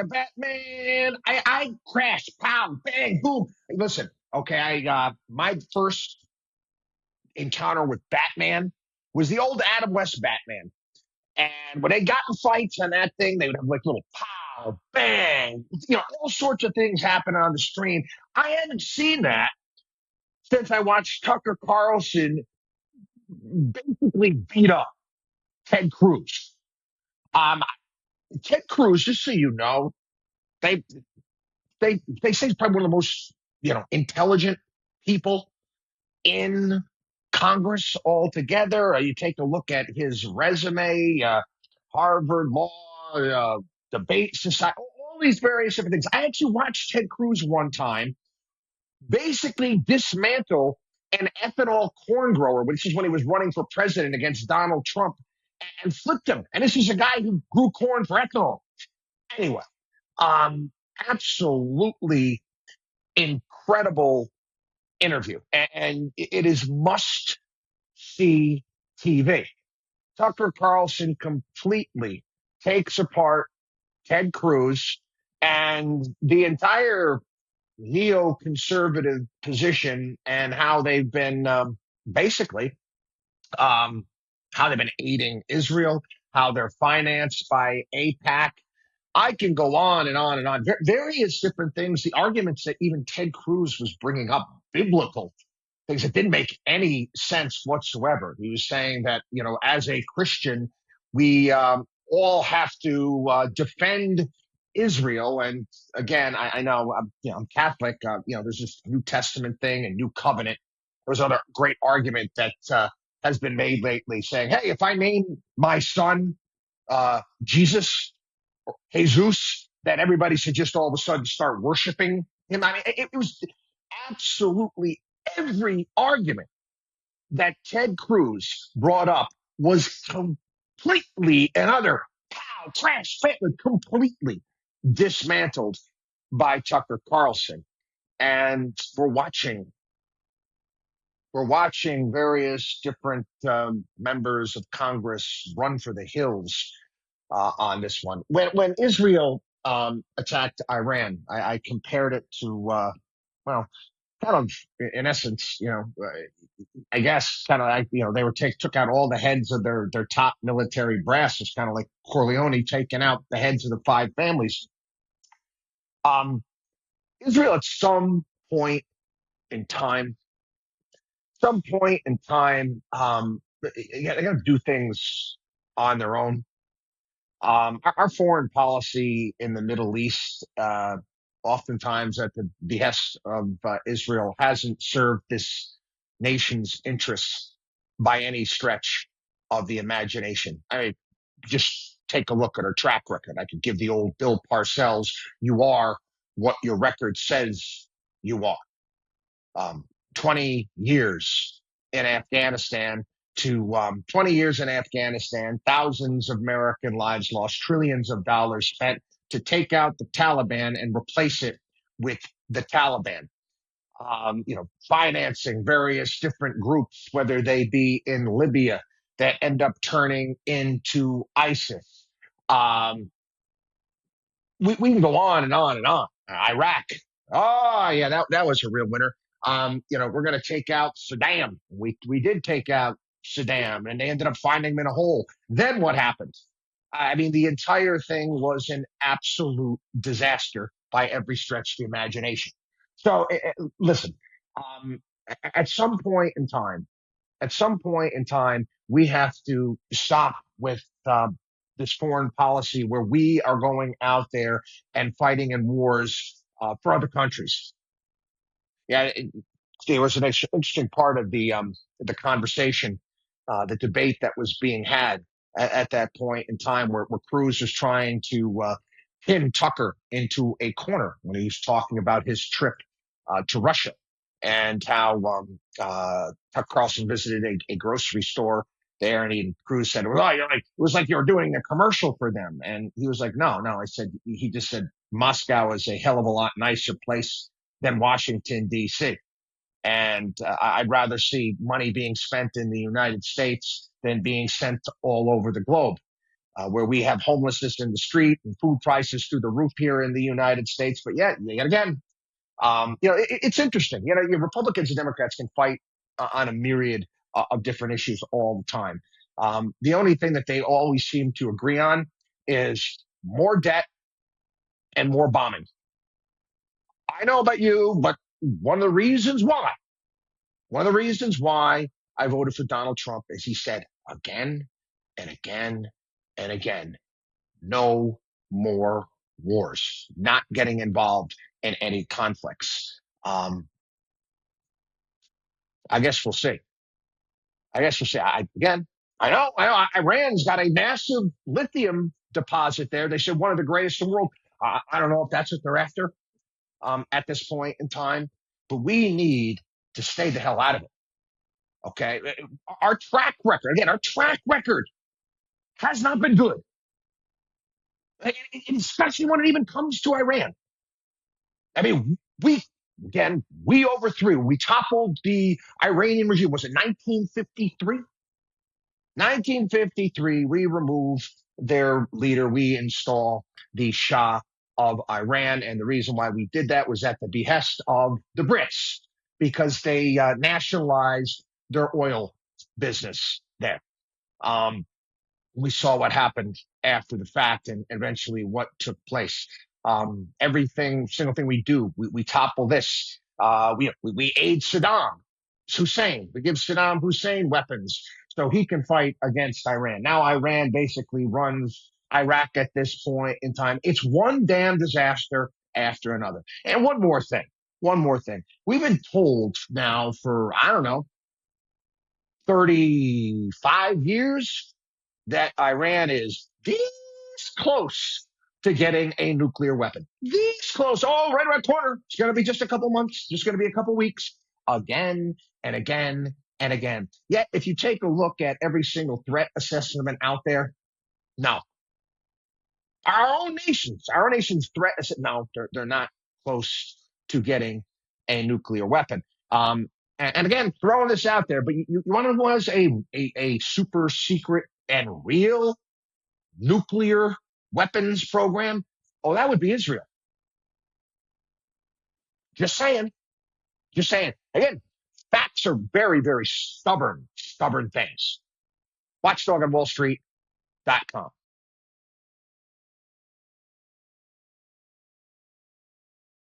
Batman. I crashed, pow, bang, boom. Listen, okay, my first encounter with Batman was the old Adam West Batman. And when they got in fights on that thing, they would have like little pow, bang, all sorts of things happen on the screen. I haven't seen that since I watched Tucker Carlson basically beat up Ted Cruz. Um, Ted Cruz, just so you know, they they say he's probably one of the most intelligent people in Congress altogether. You take a look at his resume, Harvard Law, Debate Society, all these various different things. I actually watched Ted Cruz one time basically dismantle an ethanol corn grower, which is when he was running for president against Donald Trump, and flipped him. And this is a guy who grew corn for ethanol. Anyway, um, absolutely incredible interview, and it is must see TV. Tucker Carlson completely takes apart Ted Cruz and the entire neoconservative position and how they've been basically how they've been aiding Israel, how they're financed by AIPAC. I can go on and on and on. Various different things. The arguments that even Ted Cruz was bringing up, biblical things that didn't make any sense whatsoever. He was saying that, as a Christian, we all have to defend Israel. And again, I know I'm Catholic. There's this New Testament thing and New Covenant. There's another great argument that has been made lately, saying, "Hey, if I name my son Jesus or Jesus, that everybody should just all of a sudden start worshiping him." I mean, it was absolutely every argument that Ted Cruz brought up was completely and utter pow, crash, completely dismantled by Tucker Carlson. And we're watching various different members of Congress run for the hills on this one. When Israel attacked Iran, I compared it to well, kind of in essence, I guess kind of like, they took out all the heads of their top military brass. It's kind of like Corleone taking out the heads of the five families. Um, Israel at in time, some point in time, they got to do things on their own. Our foreign policy in the Middle East, oftentimes at the behest of Israel, hasn't served this nation's interests by any stretch of the imagination. I mean, just take a look at our track record. I could give the old Bill Parcells, "You are what your record says you are." 20 years in Afghanistan to 20 years in Afghanistan, thousands of American lives lost, trillions of dollars spent to take out the Taliban and replace it with the Taliban. Financing various different groups, whether they be in Libya that end up turning into ISIS. We can go on and on and on. Iraq. Oh, yeah, that was a real winner. We're going to take out Saddam. We did take out Saddam, and they ended up finding him in a hole. Then what happened? I mean, the entire thing was an absolute disaster by every stretch of the imagination. So, listen, um, at some point in time, we have to stop with this foreign policy where we are going out there and fighting in wars for other countries. Yeah, there was an interesting part of the conversation, the debate that was being had at that point in time, where Cruz was trying to pin Tucker into a corner when he was talking about his trip to Russia and how Tucker Carlson visited a grocery store there, and Cruz said, "Well, it was like you were doing a commercial for them," and he was like, "No, no." He just said Moscow is a hell of a lot nicer place than Washington D.C. And I'd rather see money being spent in the United States than being sent all over the globe. where we have homelessness in the street and food prices through the roof here in the United States. But yet again, it's interesting. Your Republicans and Democrats can fight on a myriad of different issues all the time. The only thing that they always seem to agree on is more debt and more bombing. I know about you, but one of the reasons why I voted for Donald Trump is he said again and again and again, no more wars, not getting involved in any conflicts. I guess we'll see. I know Iran's got a massive lithium deposit there. They said one of the greatest in the world. I don't know if that's what they're after at this point in time, but we need to stay the hell out of it. Okay. Our track record has not been good, especially when it even comes to Iran. I mean, we overthrew, we toppled the Iranian regime. Was it 1953? 1953, we remove their leader. We install the Shah of Iran. And the reason why we did that was at the behest of the Brits because they nationalized their oil business there. We saw what happened after the fact and eventually what took place. Single thing we do, we topple this. We aid Saddam Hussein. We give Saddam Hussein weapons so he can fight against Iran. Now Iran basically runs Iraq at this point in time. It's one damn disaster after another. And one more thing. We've been told now for, I don't know, 35 years that Iran is this close to getting a nuclear weapon. This close. Oh, right around the corner. It's going to be just a couple months. Just going to be a couple weeks. Again and again and again. Yet, if you take a look at every single threat assessment out there, no. Our own nation's threat assessment, no, they're not close to getting a nuclear weapon. And again, throwing this out there, but you want to know who has a super secret and real nuclear weapons program? Oh, that would be Israel. Just saying. Again, facts are very, very stubborn things. WatchDog on WallStreet.com.